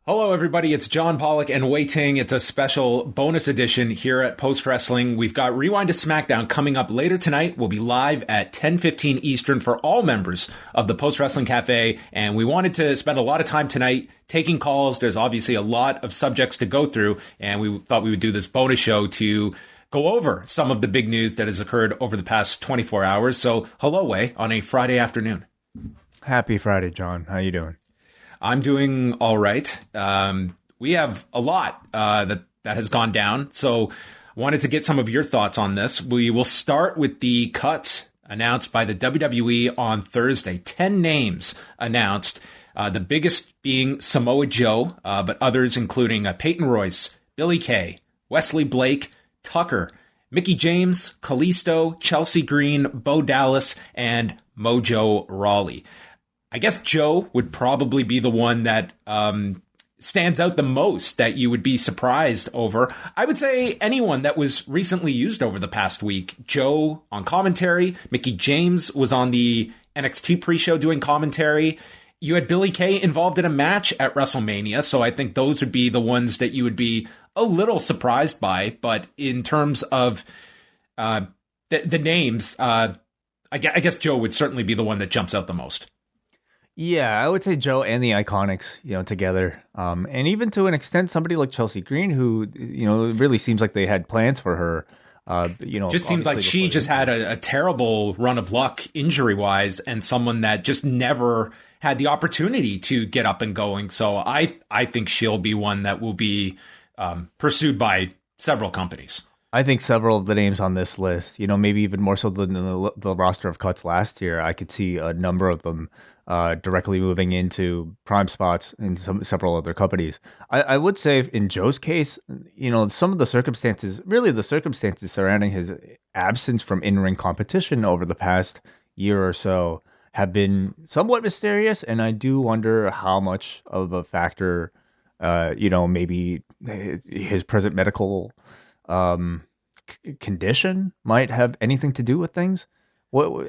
Hello, everybody. It's John Pollock and Wei Ting. It's a special bonus edition here at Post Wrestling. We've got Rewind to SmackDown coming up later tonight. We'll be live at 10:15 Eastern for all members of the Post Wrestling Cafe. And we wanted to spend a lot of time tonight taking calls. There's obviously a lot of subjects to go through, and we thought we would do this bonus show to go over some of the big news that has occurred over the past 24 hours. So hello, Wei, on a Friday afternoon. Happy Friday, John. How you doing? I'm doing all right. We have a lot that has gone down, so wanted to get some of your thoughts on this. We will start with the cuts announced by the WWE on Thursday. 10 names announced, the biggest being Samoa Joe, but others including Peyton Royce, Billy Kay, Wesley Blake, Tucker, Mickie James, Kalisto, Chelsea Green, Bo Dallas, and Mojo Rawley. I guess Joe would probably be the one that stands out the most that you would be surprised over. I would say anyone that was recently used over the past week. Joe on commentary. Mickie James was on the NXT pre-show doing commentary. You had Billy Kay involved in a match at WrestleMania, so I think those would be the ones that you would be a little surprised by. But in terms of the names, I guess Joe would certainly be the one that jumps out the most. Yeah, I would say Joe and the IIconics, together. And even to an extent, somebody like Chelsea Green, who, it really seems like they had plans for her. Just seemed like she just had a terrible run of luck injury-wise, and someone that just never had the opportunity to get up and going. So I think she'll be one that will be pursued by several companies. I think several of the names on this list, maybe even more so than the roster of cuts last year, I could see a number of them directly moving into prime spots in several other companies. I would say in Joe's case, some of the circumstances surrounding his absence from in-ring competition over the past year or so have been somewhat mysterious, and I do wonder how much of a factor, maybe his present medical condition might have anything to do with things.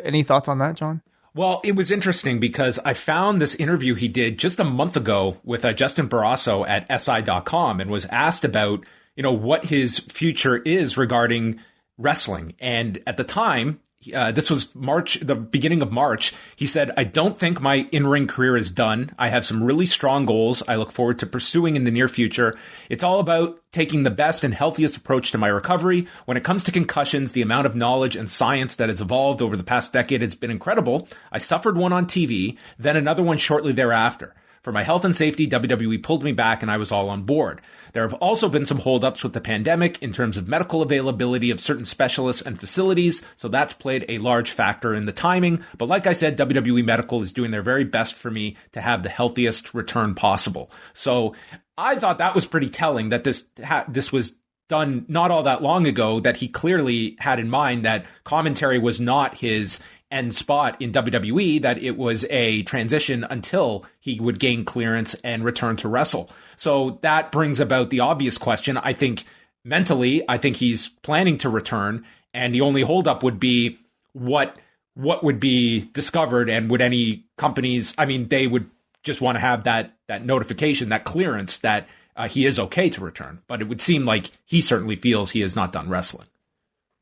Any thoughts on that, John? Well, it was interesting because I found this interview he did just a month ago with Justin Barrasso at SI.com and was asked about, what his future is regarding wrestling. And at the time, this was March, the beginning of March, he said, "I don't think my in-ring career is done. I have some really strong goals I look forward to pursuing in the near future. It's all about taking the best and healthiest approach to my recovery. When it comes to concussions, the amount of knowledge and science that has evolved over the past decade has been incredible. I suffered one on TV, then another one shortly thereafter. For my health and safety, WWE pulled me back and I was all on board. There have also been some holdups with the pandemic in terms of medical availability of certain specialists and facilities, so that's played a large factor in the timing. But like I said, WWE Medical is doing their very best for me to have the healthiest return possible." So I thought that was pretty telling that this was done not all that long ago, that he clearly had in mind that commentary was not his end spot in WWE, that it was a transition until he would gain clearance and return to wrestle. So that brings about the obvious question. I think mentally, he's planning to return, and the only holdup would be what would be discovered, and would any companies, they would just want to have that notification, that clearance that he is okay to return. But it would seem like he certainly feels he is not done wrestling.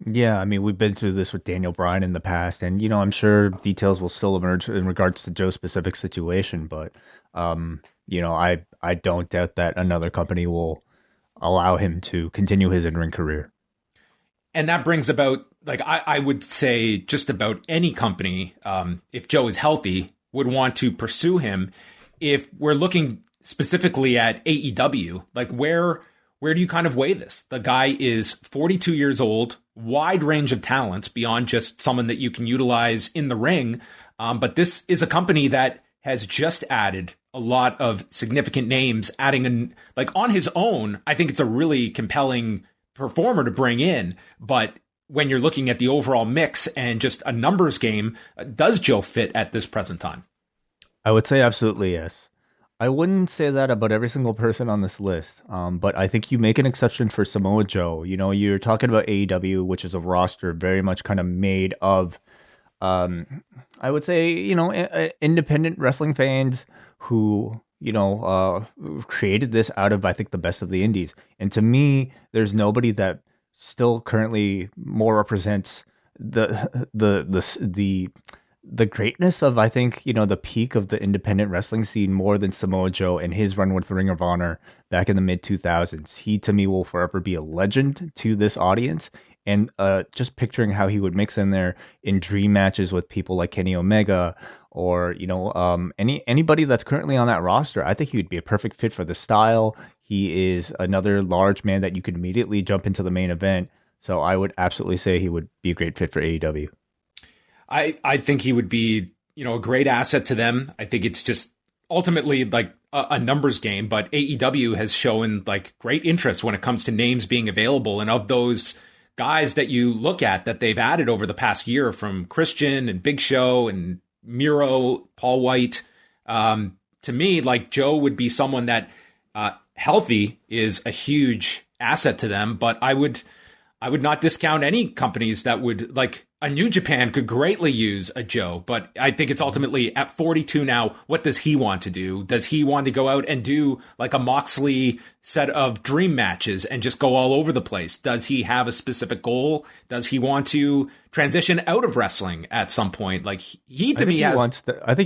Yeah, we've been through this with Daniel Bryan in the past, and, I'm sure details will still emerge in regards to Joe's specific situation, but, I don't doubt that another company will allow him to continue his in-ring career. And that brings about, I would say just about any company, if Joe is healthy, would want to pursue him. If we're looking specifically at AEW, where do you kind of weigh this? The guy is 42 years old, wide range of talents beyond just someone that you can utilize in the ring. But this is a company that has just added a lot of significant names, adding on his own. I think it's a really compelling performer to bring in. But when you're looking at the overall mix and just a numbers game, does Joe fit at this present time? I would say absolutely yes. I wouldn't say that about every single person on this list, but I think you make an exception for Samoa Joe. You're talking about AEW, which is a roster very much kind of made of, I would say, independent wrestling fans who created this out of, I think, the best of the indies. And to me, there's nobody that still currently more represents the greatness of, I think, the peak of the independent wrestling scene more than Samoa Joe and his run with Ring of Honor back in the mid 2000s. He, to me, will forever be a legend to this audience. And just picturing how he would mix in there in dream matches with people like Kenny Omega or, anybody that's currently on that roster, I think he would be a perfect fit for the style. He is another large man that you could immediately jump into the main event. So I would absolutely say he would be a great fit for AEW. I think he would be, a great asset to them. I think it's just ultimately like a numbers game, but AEW has shown like great interest when it comes to names being available. And of those guys that you look at that they've added over the past year, from Christian and Big Show and Miro, Paul White, to me, like Joe would be someone that healthy is a huge asset to them, but I would not discount any companies that would, like a New Japan could greatly use a Joe, but I think it's ultimately at 42 now, what does he want to do? Does he want to go out and do like a Moxley set of dream matches and just go all over the place? Does he have a specific goal? Does he want to transition out of wrestling at some point? Like I think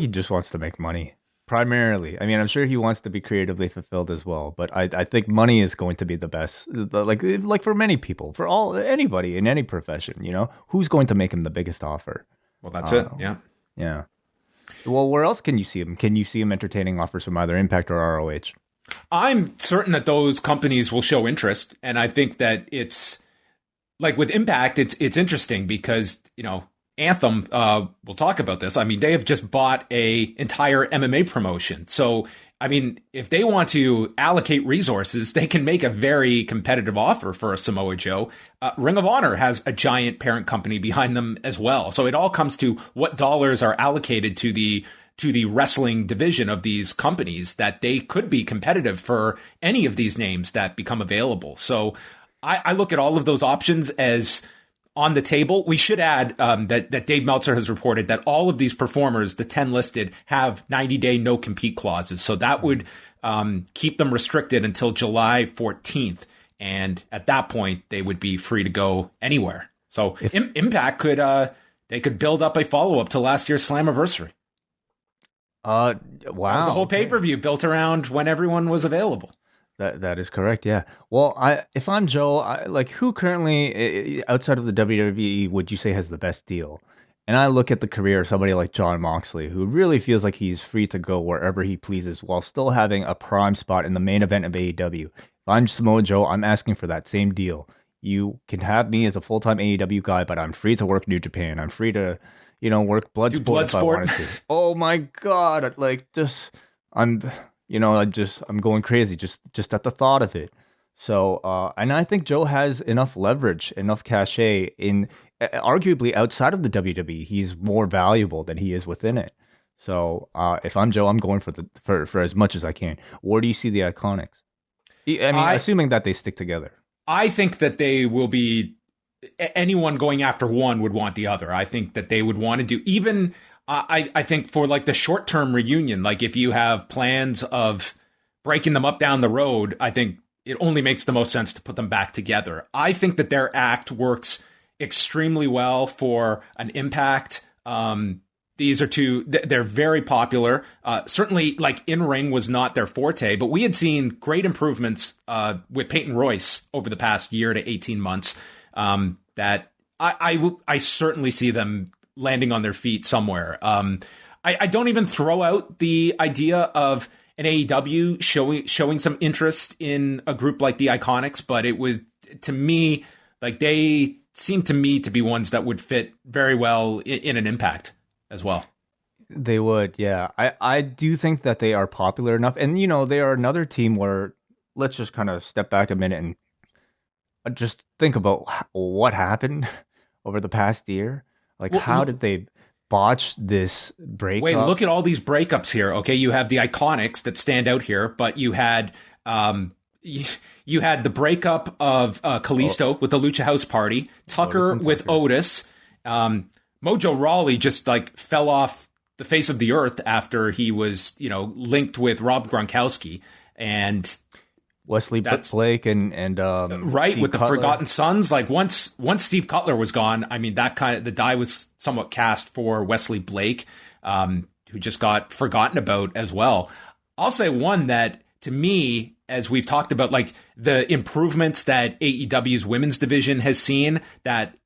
he just wants to make money. Primarily. I mean, I'm sure he wants to be creatively fulfilled as well, but I think money is going to be the best. Like for many people, for anybody in any profession, who's going to make him the biggest offer? Well, that's it. Yeah. Yeah. Well, where else can you see him? Can you see him entertaining offers from either Impact or ROH? I'm certain that those companies will show interest, and I think that it's like with Impact, it's interesting because, Anthem, we'll talk about this. I mean, they have just bought a entire MMA promotion. So, I mean, if they want to allocate resources, they can make a very competitive offer for a Samoa Joe. Ring of Honor has a giant parent company behind them as well. So it all comes to what dollars are allocated to the wrestling division of these companies, that they could be competitive for any of these names that become available. So I look at all of those options as on the table. We should add that Dave Meltzer has reported that all of these performers, the 10 listed, have 90-day no-compete clauses. So that would keep them restricted until July 14th. And at that point, they would be free to go anywhere. So Impact could build up a follow-up to last year's Slammiversary. Wow. That was the whole pay-per-view built around when everyone was available. That is correct. Yeah. Well, if I'm Joe, who currently outside of the WWE would you say has the best deal? And I look at the career of somebody like Jon Moxley, who really feels like he's free to go wherever he pleases while still having a prime spot in the main event of AEW. If I'm Samoa Joe, I'm asking for that same deal. You can have me as a full-time AEW guy, but I'm free to work New Japan. I'm free to, work Bloodsport if I wanted to. Oh my God! I'm going crazy just at the thought of it. So, and I think Joe has enough leverage, enough cachet in arguably outside of the WWE. He's more valuable than he is within it. So, if I'm Joe, I'm going for as much as I can. Where do you see the IIconics? I mean, assuming that they stick together. I think that they will be, anyone going after one would want the other. I think that they would want to do even, I think for like the short-term reunion, like if you have plans of breaking them up down the road, I think it only makes the most sense to put them back together. I think that their act works extremely well for an Impact. These are two, they're very popular. Certainly, like in-ring was not their forte, but we had seen great improvements with Peyton Royce over the past year to 18 months that I certainly see them landing on their feet somewhere. I don't even throw out the idea of an AEW showing some interest in a group like the IIconics, but it was, to me, like they seem to me to be ones that would fit very well in an Impact as well. They would, yeah. I do think that they are popular enough. And, they are another team where, let's just kind of step back a minute and just think about what happened over the past year. Like, how did they botch this breakup? Wait, look at all these breakups here. Okay, you have the IIconics that stand out here, but you had you had the breakup of Kalisto with the Lucha House Party, Tucker with Otis. Mojo Rawley just like fell off the face of the earth after he was, linked with Rob Gronkowski. And Wesley Blake and right Steve with the Cutler. Forgotten Sons. Like once Steve Cutler was gone, I mean, the die was somewhat cast for Wesley Blake, who just got forgotten about as well. I'll say one that, to me, as we've talked about, like the improvements that AEW's women's division has seen, that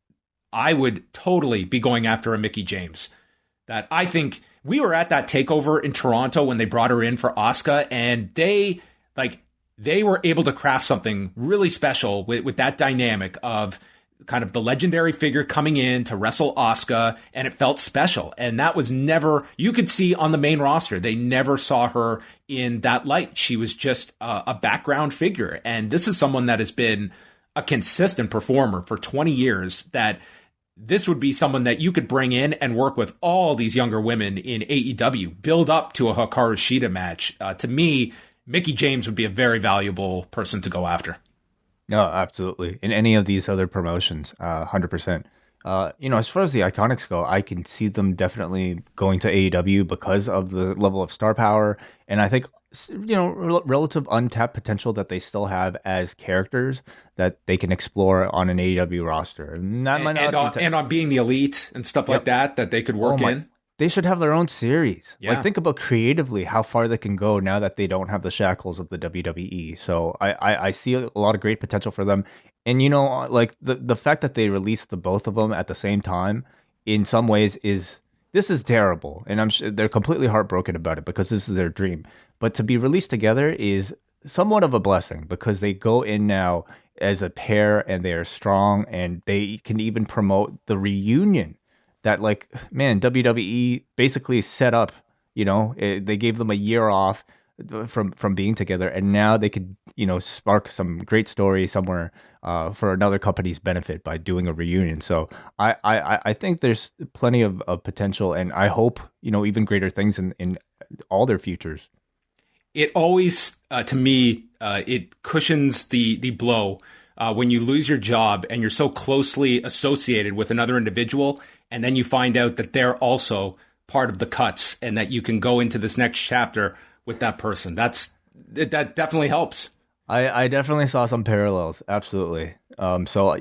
I would totally be going after a Mickie James. That I think we were at that takeover in Toronto when they brought her in for Asuka, and they were able to craft something really special with that dynamic of kind of the legendary figure coming in to wrestle Asuka, and it felt special. And that was never, you could see on the main roster, they never saw her in that light. She was just a background figure. And this is someone that has been a consistent performer for 20 years, that this would be someone that you could bring in and work with all these younger women in AEW, build up to a Hikaru Shida match. To me, Mickie James would be a very valuable person to go after. No, absolutely. In any of these other promotions, 100%. As far as the IIconics go, I can see them definitely going to AEW because of the level of star power. And I think, relative untapped potential that they still have as characters that they can explore on an AEW roster. And that might not and on being the elite and stuff like that they could work in. They should have their own series. Yeah. Like, think about creatively how far they can go now that they don't have the shackles of the WWE. So I see a lot of great potential for them. And, like the fact that they released the both of them at the same time, in some ways this is terrible. And I'm sure they're completely heartbroken about it because this is their dream. But to be released together is somewhat of a blessing because they go in now as a pair and they are strong and they can even promote the reunion. That, like, man, WWE basically set up, they gave them a year off from being together, and now they could, spark some great story somewhere for another company's benefit by doing a reunion. So I think there's plenty of potential, and I hope, even greater things in all their futures. It always, to me, it cushions the blow when you lose your job and you're so closely associated with another individual, and then you find out that they're also part of the cuts and that you can go into this next chapter with that person. That definitely helps. I definitely saw some parallels. Absolutely. So,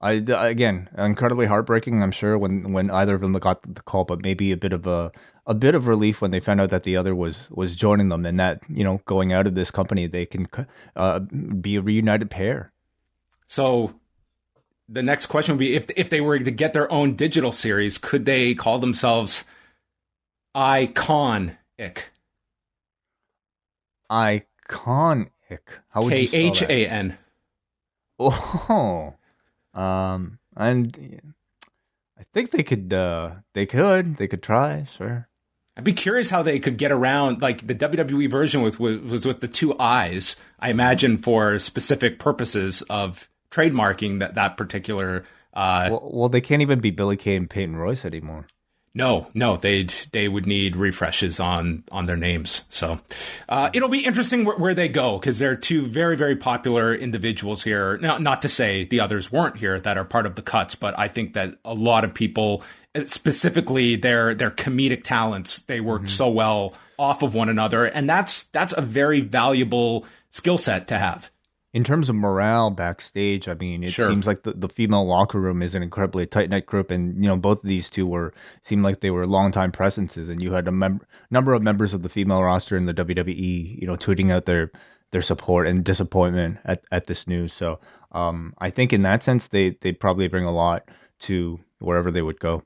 again, incredibly heartbreaking, I'm sure, when either of them got the call, but maybe a bit of relief when they found out that the other was joining them, and that, going out of this company, they can be a reunited pair. So the next question would be, if they were to get their own digital series, could they call themselves IIconics? IIconic. How would you spell that? KHAN. Oh, and I think they could. They could try. Sure. I'd be curious how they could get around, like the WWE version was with the two I's. I imagine for specific purposes of trademarking that particular. Well, they can't even be Billy Kay and Peyton Royce anymore. No, they would need refreshes on their names. So it'll be interesting where they go, because they're two very, very popular individuals here. Now, not to say the others weren't here that are part of the cuts, but I think that a lot of people, specifically their comedic talents, they worked so well off of one another, and that's a very valuable skill set to have. In terms of morale backstage, I mean, it seems like the female locker room is an incredibly tight-knit group, and both of these two seemed like they were longtime presences, and you had a number of members of the female roster in the WWE, tweeting out their support and disappointment at this news. So I think in that sense, they probably bring a lot to wherever they would go.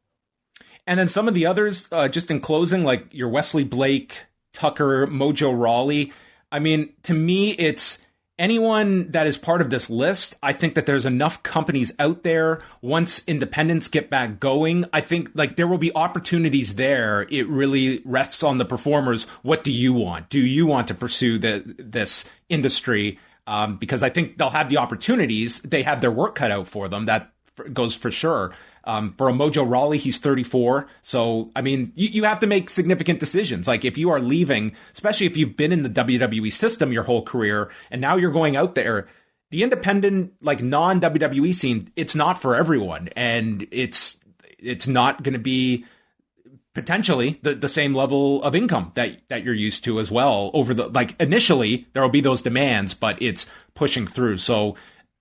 And then some of the others, just in closing, like your Wesley Blake, Tucker, Mojo Rawley. I mean, to me, it's anyone that is part of this list. I think that there's enough companies out there. Once independents get back going, I think like there will be opportunities there. It really rests on the performers. What do you want? Do you want to pursue this industry? Because I think they'll have the opportunities. They have their work cut out for them. That goes for sure. For a Mojo Rawley, he's 34. So, I mean, you have to make significant decisions. Like if you are leaving, especially if you've been in the WWE system your whole career, and now you're going out there, the independent, like non-WWE scene, it's not for everyone. And it's not going to be potentially the same level of income that you're used to as well over the, like, initially there will be those demands, but it's pushing through. So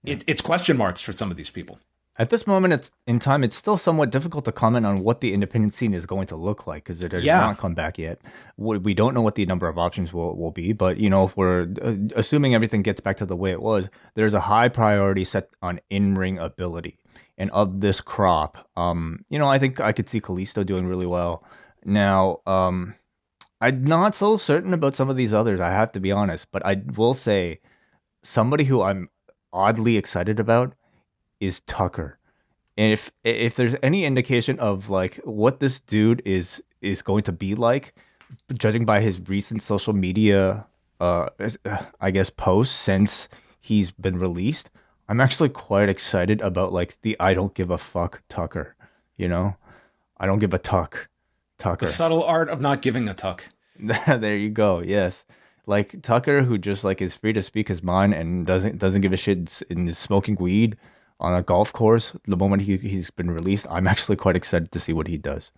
it's question marks for some of these people. At this moment in time, it's still somewhat difficult to comment on what the independent scene is going to look like because it has not come back yet. We don't know what the number of options will be, but if we're assuming everything gets back to the way it was, there's a high priority set on in-ring ability. And of this crop, I think I could see Kalisto doing really well. Now, I'm not so certain about some of these others, I have to be honest, but I will say somebody who I'm oddly excited about is Tucker. And if there's any indication of like what this dude is going to be like, judging by his recent social media I guess posts since he's been released, I'm actually quite excited about like the I don't give a fuck Tucker. I don't give a Tucker. The subtle art of not giving a tuck. There you go. Yes. Like Tucker, who just like is free to speak his mind and doesn't give a shit and is smoking weed on a golf course the moment he's been released. I'm actually quite excited to see what he does.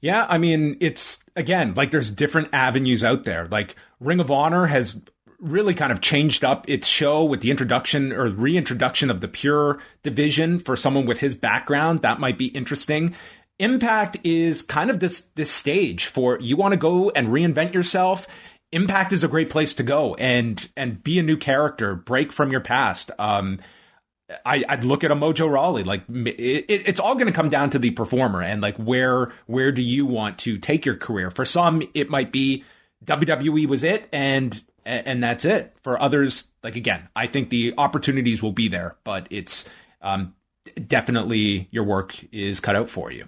Yeah, I mean, it's, again, like there's different avenues out there. Like Ring of Honor has really kind of changed up its show with the introduction or reintroduction of the Pure division for someone with his background. That might be interesting. Impact is kind of this stage for you want to go and reinvent yourself. Impact is a great place to go and be a new character, break from your past. I'd look at a Mojo Rawley. Like it's all going to come down to the performer and like where do you want to take your career? For some, it might be WWE was it and that's it. For others, like again, I think the opportunities will be there, but it's definitely your work is cut out for you.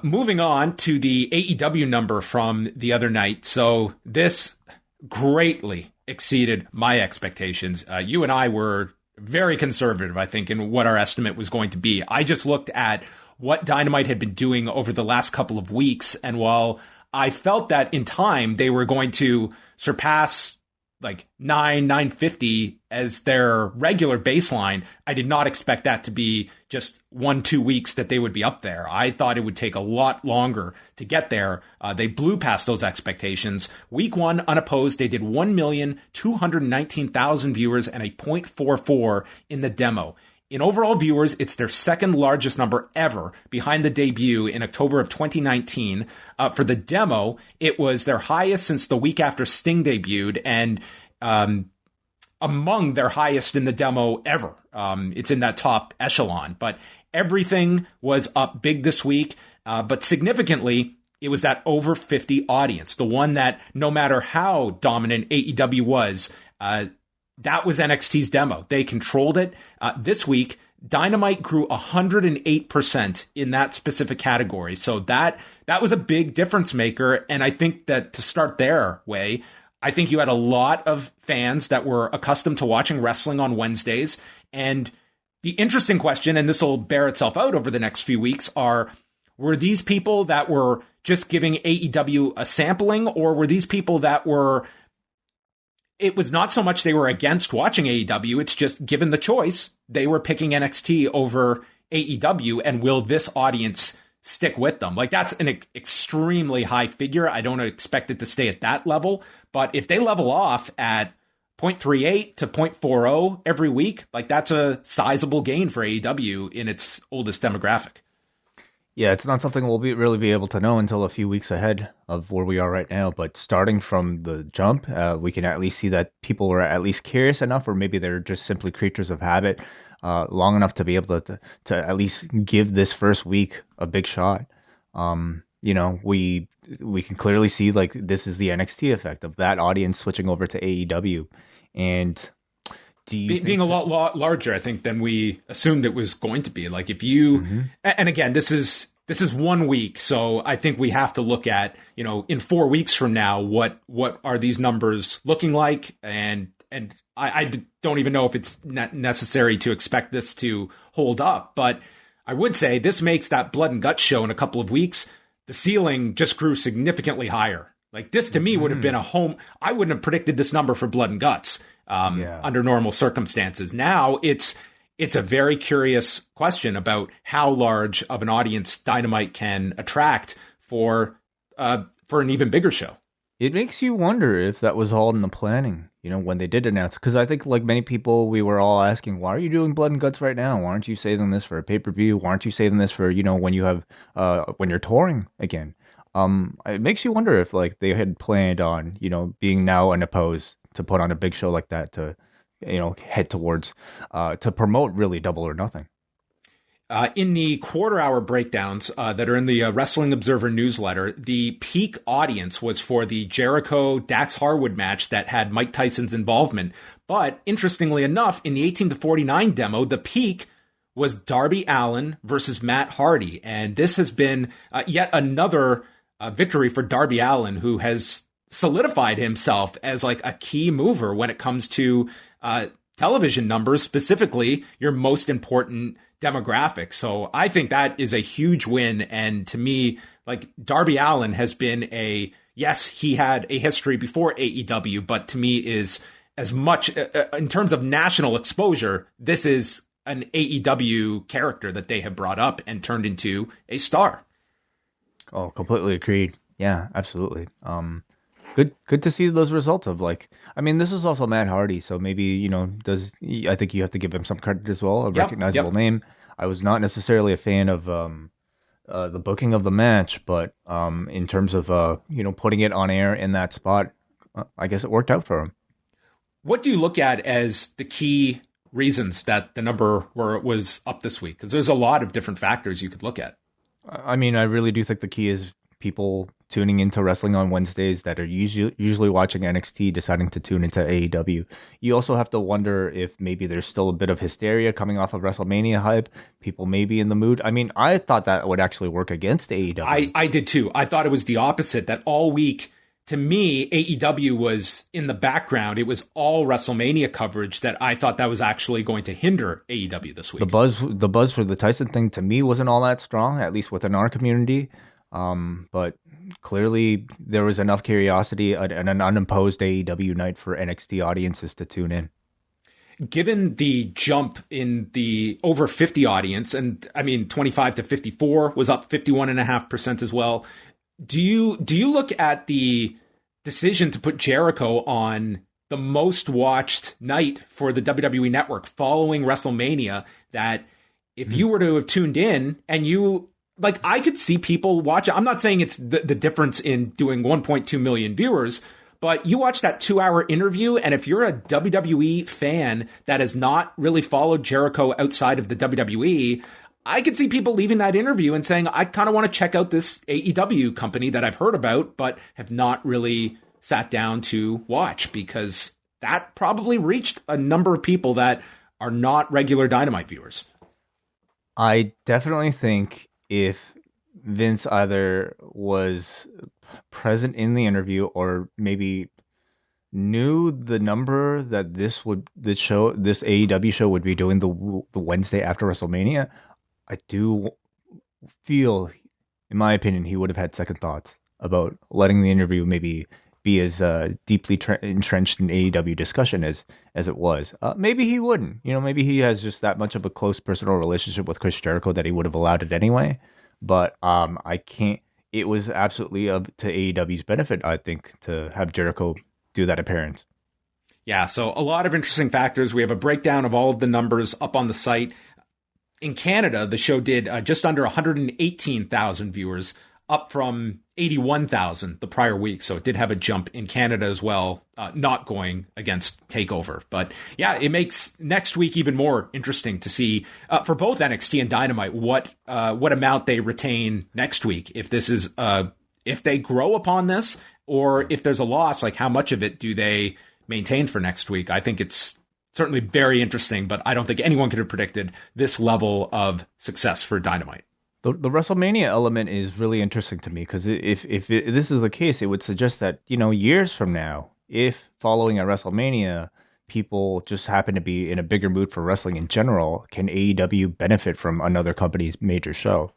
Moving on to the AEW number from the other night. So this greatly exceeded my expectations. You and I were very conservative, I think, in what our estimate was going to be. I just looked at what Dynamite had been doing over the last couple of weeks. And while I felt that in time they were going to surpass like 950 as their regular baseline, I did not expect that to be just 1-2 weeks that they would be up there. I thought it would take a lot longer to get there. They blew past those expectations. Week 1 unopposed, they did 1,219,000 viewers and a 0.44 in the demo. In overall viewers, it's their second largest number ever behind the debut in October of 2019. For the demo, it was their highest since the week after Sting debuted and among their highest in the demo ever. It's in that top echelon, but everything was up big this week. But significantly, it was that over 50 audience, the one that no matter how dominant AEW was, that was NXT's demo. They controlled it. This week, Dynamite grew 108% in that specific category. So that was a big difference maker. And I think that to start their way, I think you had a lot of fans that were accustomed to watching wrestling on Wednesdays. And the interesting question, and this will bear itself out over the next few weeks, were these people that were just giving AEW a sampling, or were these people that were... It was not so much they were against watching AEW, it's just given the choice, they were picking NXT over AEW, and will this audience stick with them? Like, that's an extremely high figure. I don't expect it to stay at that level, but if they level off at 0.38 to 0.40 every week, like that's a sizable gain for AEW in its oldest demographic. Yeah, it's not something we'll really be able to know until a few weeks ahead of where we are right now. But starting from the jump, we can at least see that people were at least curious enough, or maybe they're just simply creatures of habit, long enough to be able to at least give this first week a big shot. We can clearly see like this is the NXT effect of that audience switching over to AEW, and being a lot larger, I think, than we assumed it was going to be. Like if you, and again, this is 1 week, so I think we have to look at, in 4 weeks from now, what are these numbers looking like, and I don't even know if it's necessary to expect this to hold up, but I would say this makes that Blood and Guts show in a couple of weeks, the ceiling just grew significantly higher. Like this to me would have been I wouldn't have predicted this number for Blood and Guts. Under normal circumstances. Now it's a very curious question about how large of an audience Dynamite can attract for an even bigger show. It makes you wonder if that was all in the planning, when they did announce. Because I think, like many people, we were all asking, why are you doing Blood and Guts right now? Why aren't you saving this for a pay-per-view? Why aren't you saving this for, when you have, when you're touring again? It makes you wonder if, like, they had planned on, being now unopposed to put on a big show like that to, head towards, to promote really Double or Nothing. In the quarter-hour breakdowns that are in the Wrestling Observer newsletter, the peak audience was for the Jericho-Dax Harwood match that had Mike Tyson's involvement. But interestingly enough, in the 18 to 49 demo, the peak was Darby Allin versus Matt Hardy. And this has been yet another victory for Darby Allin, who has solidified himself as like a key mover when it comes to television numbers, specifically your most important demographic. So I think that is a huge win. And to me, like, Darby Allin has been yes, he had a history before AEW, but to me is as much in terms of national exposure, this is an AEW character that they have brought up and turned into a star. Oh, completely agreed. Yeah, absolutely. Good to see those results of, like, I mean, this is also Matt Hardy, so maybe, I think you have to give him some credit as well, a recognizable name. I was not necessarily a fan of the booking of the match, but in terms of, putting it on air in that spot, I guess it worked out for him. What do you look at as the key reasons that the number was up this week? Because there's a lot of different factors you could look at. I mean, I really do think the key is people tuning into wrestling on Wednesdays that are usually watching NXT deciding to tune into AEW. You also have to wonder if maybe there's still a bit of hysteria coming off of WrestleMania hype. People may be in the mood. I mean, I thought that would actually work against AEW. I did too. I thought it was the opposite, that all week, to me, AEW was in the background. It was all WrestleMania coverage that I thought that was actually going to hinder AEW this week. The buzz for the Tyson thing, to me, wasn't all that strong, at least within our community. But clearly there was enough curiosity and an unimposed AEW night for NXT audiences to tune in. Given the jump in the over 50 audience, and I mean, 25 to 54 was up 51.5% as well. Do you look at the decision to put Jericho on the most watched night for the WWE Network following WrestleMania, that if you were to have tuned in and you, like, I could see people watch it. I'm not saying it's the difference in doing 1.2 million viewers, but you watch that 2-hour interview, and if you're a WWE fan that has not really followed Jericho outside of the WWE, I could see people leaving that interview and saying, I kind of want to check out this AEW company that I've heard about, but have not really sat down to watch, because that probably reached a number of people that are not regular Dynamite viewers. I definitely think if Vince either was present in the interview or maybe knew the number that this AEW show would be doing the Wednesday after WrestleMania, I do feel, in my opinion, he would have had second thoughts about letting the interview maybe be as deeply entrenched in AEW discussion as it was. Maybe he wouldn't. Maybe he has just that much of a close personal relationship with Chris Jericho that he would have allowed it anyway. But I can't. It was absolutely to AEW's benefit, I think, to have Jericho do that appearance. Yeah, so a lot of interesting factors. We have a breakdown of all of the numbers up on the site. In Canada, the show did just under 118,000 viewers, up from 81,000 the prior week. So it did have a jump in Canada as well, not going against TakeOver. But yeah, it makes next week even more interesting to see for both NXT and Dynamite what amount they retain next week. If this is if they grow upon this, or if there's a loss, like how much of it do they maintain for next week? I think it's certainly very interesting, but I don't think anyone could have predicted this level of success for Dynamite. The WrestleMania element is really interesting to me, because if this is the case, it would suggest that, years from now, if following at WrestleMania, people just happen to be in a bigger mood for wrestling in general, can AEW benefit from another company's major show?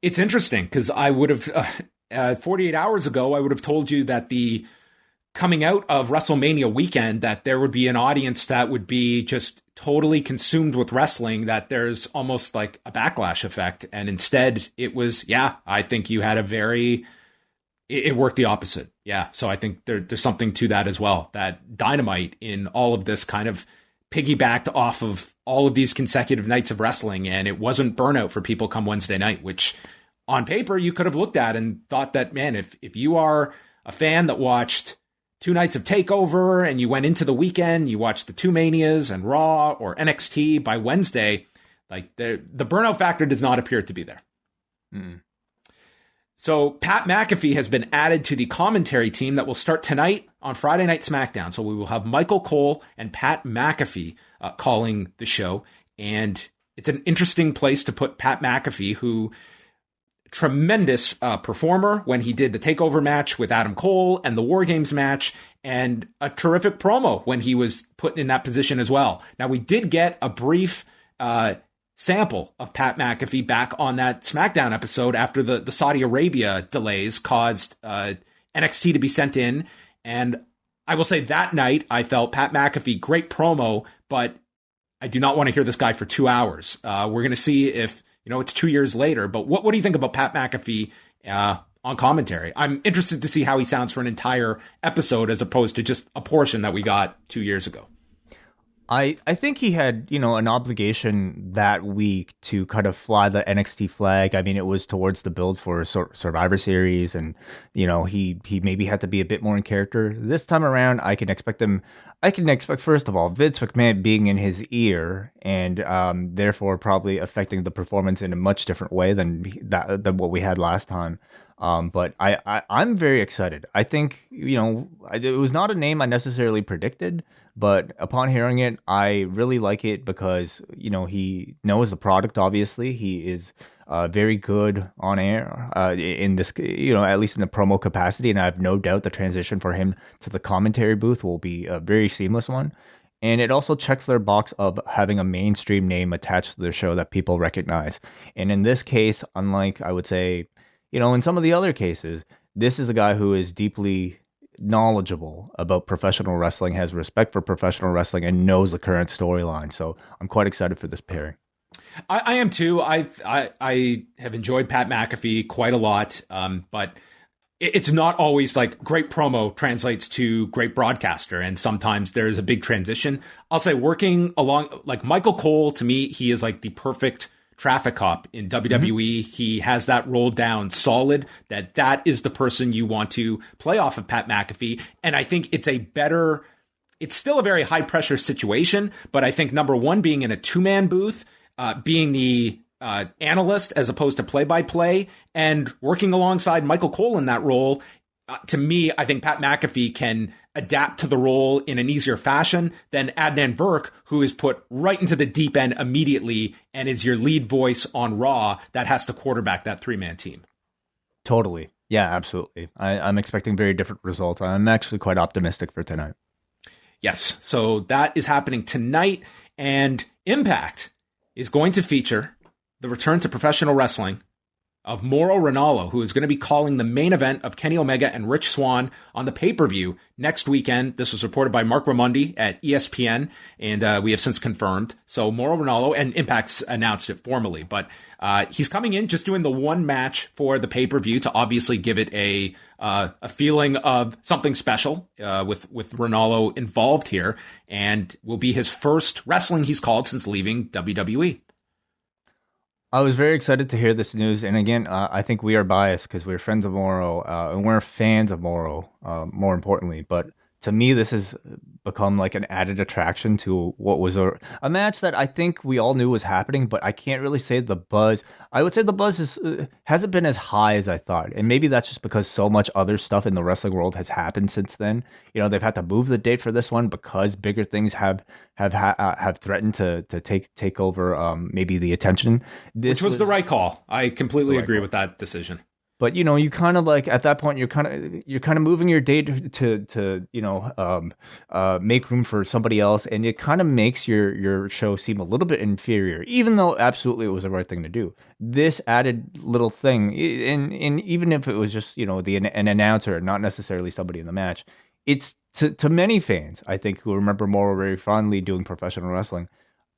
It's interesting, because I would have, 48 hours ago, I would have told you that the coming out of WrestleMania weekend, that there would be an audience that would be just totally consumed with wrestling that there's almost like a backlash effect. And instead it was, I think you had it worked the opposite. Yeah. So I think there's something to that as well, that Dynamite in all of this kind of piggybacked off of all of these consecutive nights of wrestling. And it wasn't burnout for people come Wednesday night, which on paper you could have looked at and thought that, man, if you are a fan that watched 2 nights of TakeOver and you went into the weekend, you watched the 2 Manias and Raw or NXT by Wednesday, like the burnout factor does not appear to be there. Mm. So Pat McAfee has been added to the commentary team that will start tonight on Friday Night SmackDown. So we will have Michael Cole and Pat McAfee calling the show. And it's an interesting place to put Pat McAfee, who tremendous performer when he did the TakeOver match with Adam Cole and the War Games match, and a terrific promo when he was put in that position as well. Now, we did get a brief sample of Pat McAfee back on that SmackDown episode after the Saudi Arabia delays caused NXT to be sent in. And I will say that night, I felt Pat McAfee, great promo, but I do not want to hear this guy for 2 hours. We're going to see if, it's 2 years later, but what do you think about Pat McAfee on commentary? I'm interested to see how he sounds for an entire episode as opposed to just a portion that we got 2 years ago. I think he had, an obligation that week to kind of fly the NXT flag. I mean, it was towards the build for Survivor Series, and, he maybe had to be a bit more in character. This time around, I can expect, first of all, Vince McMahon being in his ear and therefore probably affecting the performance in a much different way than what we had last time. But I'm very excited. I think, it was not a name I necessarily predicted, but upon hearing it, I really like it because, he knows the product, obviously. He is very good on air in this, at least in the promo capacity. And I have no doubt the transition for him to the commentary booth will be a very seamless one. And it also checks their box of having a mainstream name attached to their show that people recognize. And in this case, unlike, I would say, in some of the other cases, this is a guy who is deeply knowledgeable about professional wrestling, has respect for professional wrestling, and knows the current storyline. So I'm quite excited for this pairing. I am too. I have enjoyed Pat McAfee quite a lot, but it's not always like great promo translates to great broadcaster, and sometimes there's a big transition. I'll say working along, like Michael Cole, to me, he is like the perfect traffic cop in WWE. Mm-hmm. He has that rolled down solid, that is the person you want to play off of Pat McAfee. And I think it's still a very high pressure situation, but I think number one, being in a 2-man booth, being the analyst as opposed to play-by-play, and working alongside Michael Cole in that role, to me, I think Pat McAfee can adapt to the role in an easier fashion than Adnan Virk, who is put right into the deep end immediately and is your lead voice on Raw that has to quarterback that 3-man team. Totally. Yeah, absolutely. I'm expecting very different results. I'm actually quite optimistic for tonight. Yes. So that is happening tonight, and Impact is going to feature the return to professional wrestling of Mauro Ranallo, who is going to be calling the main event of Kenny Omega and Rich Swann on the pay-per-view next weekend. This was reported by Mark Raimondi at ESPN, and we have since confirmed. So Mauro Ranallo, and Impact's announced it formally, but he's coming in just doing the one match for the pay-per-view to obviously give it a feeling of something special with Ranallo involved here, and will be his first wrestling he's called since leaving WWE. I was very excited to hear this news, and again, I think we are biased because we're friends of Mauro, and we're fans of Mauro, more importantly. But to me, this has become like an added attraction to what was a match that I think we all knew was happening, but I can't really say the buzz. I would say the buzz hasn't been as high as I thought, and maybe that's just because so much other stuff in the wrestling world has happened since then. They've had to move the date for this one because bigger things have threatened to take over maybe the attention. Which was the right call. I completely agree with that decision. But you kind of like at that point you're kind of moving your date to make room for somebody else, and it kind of makes your show seem a little bit inferior, even though absolutely it was the right thing to do. This added little thing, and even if it was just an announcer, not necessarily somebody in the match, it's to many fans, I think, who remember Mauro very fondly doing professional wrestling.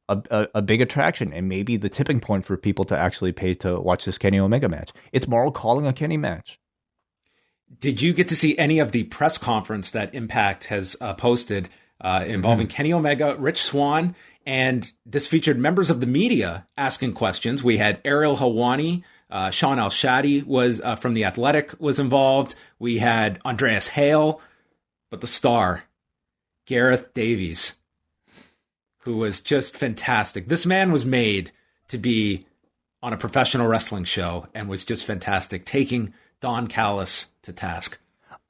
a big attraction and maybe the tipping point for people to actually pay to watch this Kenny Omega match. It's Mauro calling a Kenny match. Did you get to see any of the press conference that Impact has posted involving Kenny Omega, Rich Swann, and this featured members of the media asking questions? We had Ariel Helwani, Sean Al-Shadi was from The Athletic was involved. We had Andreas Hale, but the star, Gareth Davies, who was just fantastic. This man was made to be on a professional wrestling show and was just fantastic, taking Don Callis to task.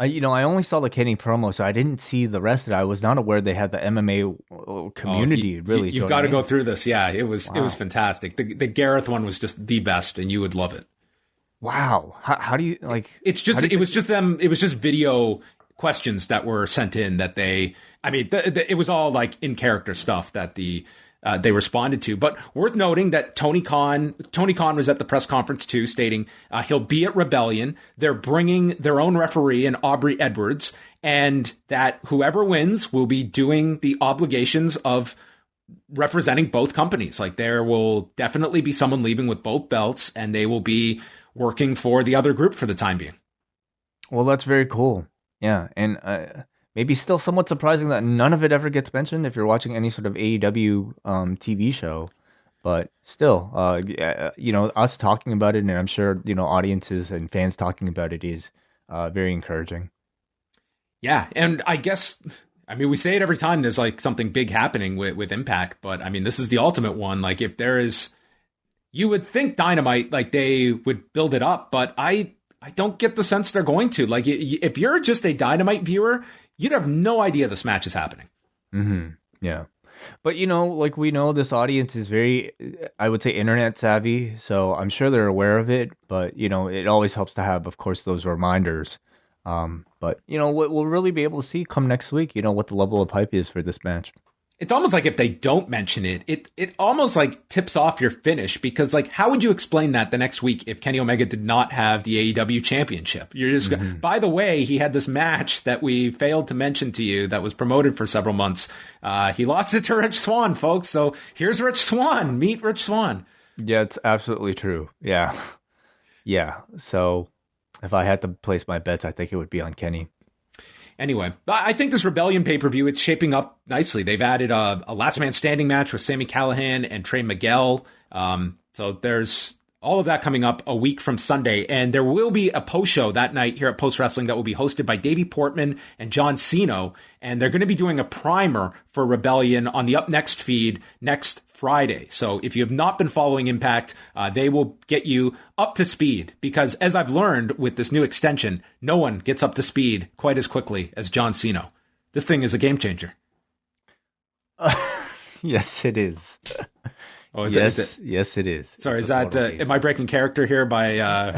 I only saw the Kenny promo, so I didn't see the rest of it. I was not aware they had the MMA community really. You've got to go through this. Yeah, it was fantastic. The Gareth one was just the best, and you would love it. Wow. How do you like? It was just video questions that were sent in that it was all like in character stuff that they responded to. But worth noting that Tony Khan was at the press conference too, stating he'll be at Rebellion. They're bringing their own referee in Aubrey Edwards, and that whoever wins will be doing the obligations of representing both companies. Like, there will definitely be someone leaving with both belts, and they will be working for the other group for the time being. Well, that's very cool. Yeah, and maybe still somewhat surprising that none of it ever gets mentioned if you're watching any sort of AEW TV show. But still, us talking about it, and I'm sure, audiences and fans talking about it is very encouraging. Yeah, and I guess, we say it every time there's like something big happening with Impact, but this is the ultimate one. Like, if there is, you would think Dynamite, like, they would build it up, but I don't get the sense they're going to. Like, if you're just a Dynamite viewer, you'd have no idea this match is happening. Mm-hmm. Yeah. But, we know this audience is very, I would say, internet savvy. So I'm sure they're aware of it. But, it always helps to have, of course, those reminders. But, we'll really be able to see come next week, what the level of hype is for this match. It's almost like if they don't mention it, it almost like tips off your finish, because like, how would you explain that the next week if Kenny Omega did not have the AEW championship? You're just, by the way, he had this match that we failed to mention to you that was promoted for several months. He lost it to Rich Swann, folks. So here's Rich Swann. Meet Rich Swann. Yeah, it's absolutely true. Yeah. Yeah. So if I had to place my bets, I think it would be on Kenny. Anyway, I think this Rebellion pay-per-view, it's shaping up nicely. They've added a last man standing match with Sami Callihan and Trey Miguel. So there's all of that coming up a week from Sunday. And there will be a post show that night here at Post Wrestling that will be hosted by Davey Portman and John Cena. And they're going to be doing a primer for Rebellion on the Up Next feed next Friday. So if you have not been following Impact, they will get you up to speed, because as I've learned with this new extension, no one gets up to speed quite as quickly as John Cena. This thing is a game changer. Yes, it is. Oh, yes, it is. Sorry, is that, am I breaking character here by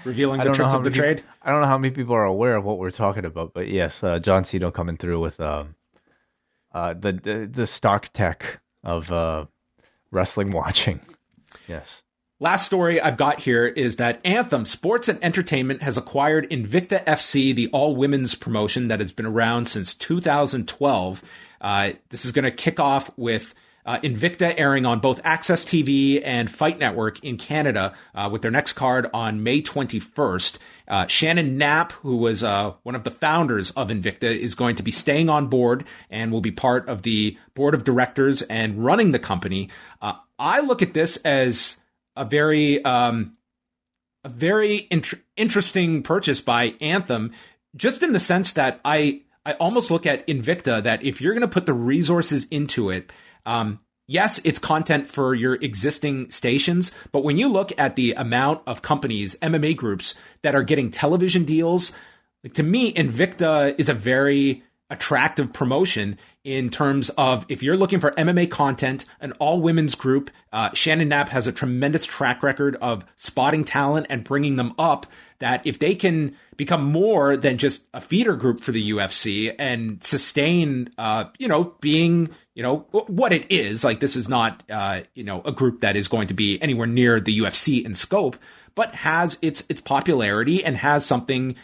revealing the tricks of the trade? I don't know how many people are aware of what we're talking about, but yes, John Cena coming through with the Stark tech of wrestling watching. Yes. Last story I've got here is that Anthem Sports and Entertainment has acquired Invicta FC, the all-women's promotion that has been around since 2012. This is going to kick off with Invicta airing on both Access TV and Fight Network in Canada with their next card on May 21st. Shannon Knapp, who was one of the founders of Invicta, is going to be staying on board and will be part of the board of directors and running the company. I look at this as a very interesting purchase by Anthem, just in the sense that I almost look at Invicta that if you're going to put the resources into it, yes, it's content for your existing stations, but when you look at the amount of companies, MMA groups that are getting television deals, like, to me, Invicta is a very attractive promotion in terms of if you're looking for MMA content, an all-women's group. Shannon Knapp has a tremendous track record of spotting talent and bringing them up, that if they can become more than just a feeder group for the UFC and sustain, being, what it is, like, this is not, a group that is going to be anywhere near the UFC in scope, but has its popularity and has something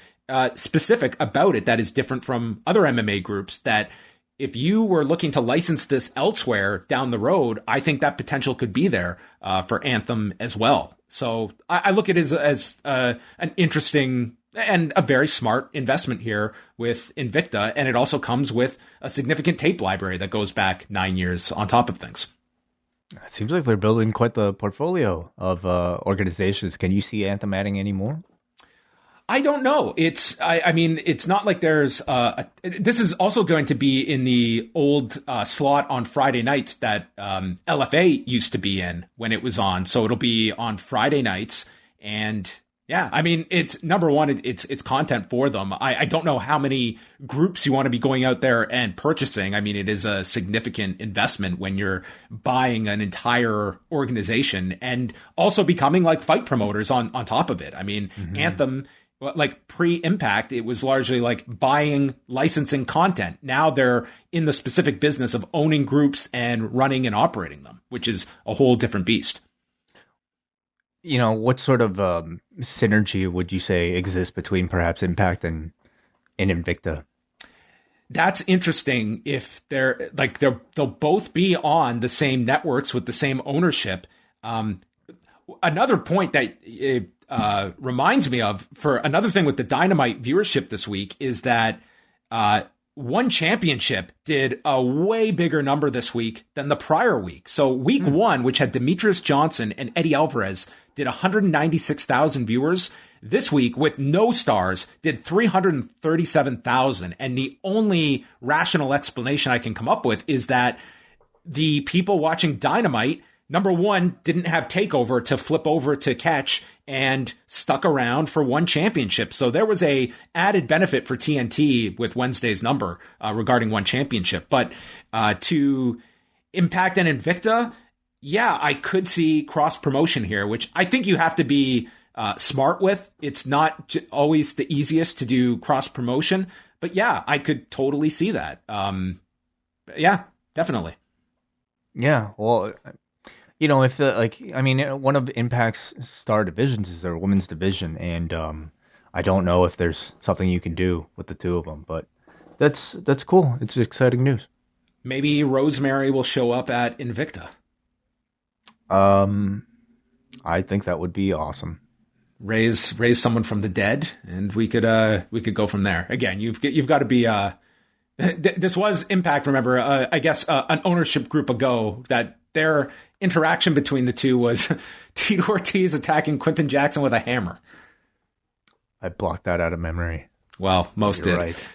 specific about it that is different from other MMA groups, that if you were looking to license this elsewhere down the road, I think that potential could be there for Anthem as well. So I look at it as an interesting and a very smart investment here with Invicta. And it also comes with a significant tape library that goes back 9 years on top of things. It seems like they're building quite the portfolio of organizations. Can you see Anthem adding any more? I don't know. I mean, it's not like there's this is also going to be in the old slot on Friday nights that LFA used to be in when it was on. So it'll be on Friday nights. And yeah, I mean, it's number one, it's content for them. I don't know how many groups you want to be going out there and purchasing. I mean, it is a significant investment when you're buying an entire organization and also becoming like fight promoters on top of it. I mean, Anthem, like pre-Impact, it was largely like buying, licensing content. Now they're in the specific business of owning groups and running and operating them, which is a whole different beast. You know, what sort of synergy would you say exists between perhaps Impact and Invicta? That's interesting. If they'll both be on the same networks with the same ownership. Another point that reminds me of, for another thing with the Dynamite viewership this week, is that One Championship did a way bigger number this week than the prior week. So week one, which had Demetrius Johnson and Eddie Alvarez, did 196,000 viewers. This week, with no stars, did 337,000. And the only rational explanation I can come up with is that the people watching Dynamite, number one, didn't have TakeOver to flip over to catch and stuck around for One Championship. So there was a added benefit for TNT with Wednesday's number regarding One Championship. But to Impact and Invicta, yeah, I could see cross promotion here, which I think you have to be smart with. It's not always the easiest to do cross promotion, but yeah, I could totally see that. Yeah, definitely. Yeah, well, you know, if one of Impact's star divisions is their women's division, and I don't know if there's something you can do with the two of them, but that's cool. It's exciting news. Maybe Rosemary will show up at Invicta. I think that would be awesome. Raise someone from the dead, and we could go from there. Again, you've got to be. This was Impact. Remember, I guess an ownership group ago that their interaction between the two was Tito Ortiz attacking Quentin Jackson with a hammer. I blocked that out of memory. Well, most You're did. Right.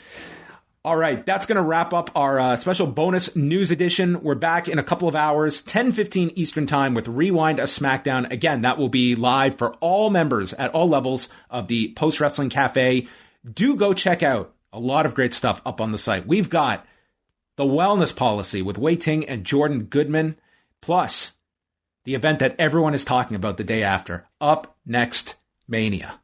All right, that's going to wrap up our special bonus news edition. We're back in a couple of hours, 10:15 Eastern Time, with Rewind a SmackDown. Again, that will be live for all members at all levels of the Post Wrestling Cafe. Do go check out a lot of great stuff up on the site. We've got the Wellness Policy with Wei Ting and Jordan Goodman, plus the event that everyone is talking about the day after, Up Next Mania.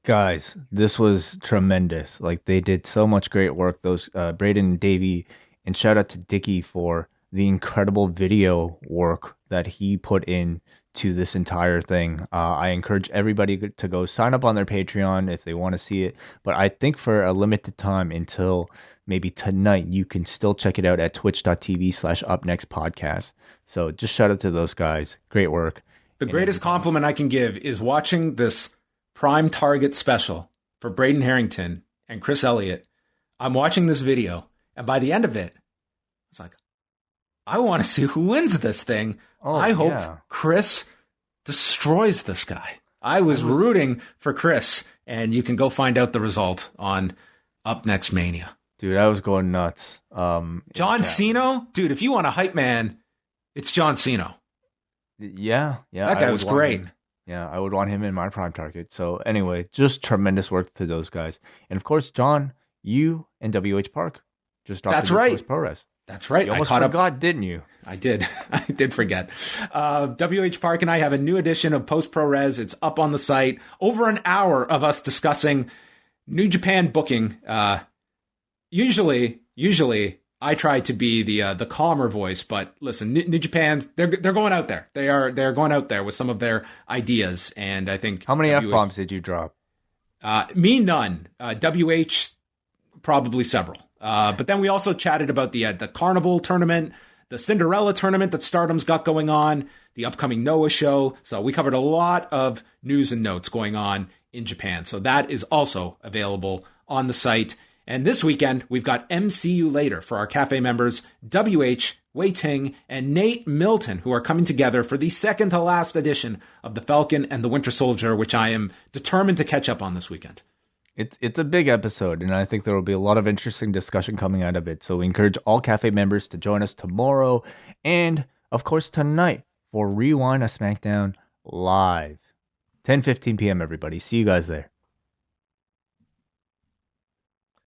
Guys, this was tremendous. Like, they did so much great work. Those Braden and Davey, and shout out to Dickie for the incredible video work that he put in to this entire thing. I encourage everybody to go sign up on their Patreon if they want to see it. But I think for a limited time until maybe tonight, you can still check it out at twitch.tv/upnextpodcast. So just shout out to those guys. Great work. The greatest compliment I can give is watching this Prime Target special for Braden Harrington and Chris Elliott. I'm watching this video, and by the end of it, it's like, I want to see who wins this thing. I hope Chris destroys this guy. I was rooting for Chris, and you can go find out the result on Up Next Mania. Dude, I was going nuts. John Cena? Dude, if you want a hype man, it's John Cena. Yeah. That guy was great. Yeah, I would want him in my Prime Target. So anyway, just tremendous work to those guys. And of course, John, you and WH Park just dropped the Post Pro Res. That's right. You almost forgot, didn't you? I did. I did forget. WH Park and I have a new edition of Post Pro Res. It's up on the site. Over an hour of us discussing New Japan booking. Usually I try to be the calmer voice, but listen, New Japan, they're going out there. They're going out there with some of their ideas, and I think. How many F-bombs did you drop? Me, none. WH, probably several. But then we also chatted about the Carnival tournament, the Cinderella tournament that Stardom's got going on, the upcoming Noah show. So we covered a lot of news and notes going on in Japan. So that is also available on the site. And this weekend, we've got MCU Later for our cafe members, WH, Wei Ting, and Nate Milton, who are coming together for the second to last edition of The Falcon and the Winter Soldier, which I am determined to catch up on this weekend. It's a big episode, and I think there will be a lot of interesting discussion coming out of it. So we encourage all cafe members to join us tomorrow and, of course, tonight for Rewind a SmackDown Live. 10:15 p.m., everybody. See you guys there.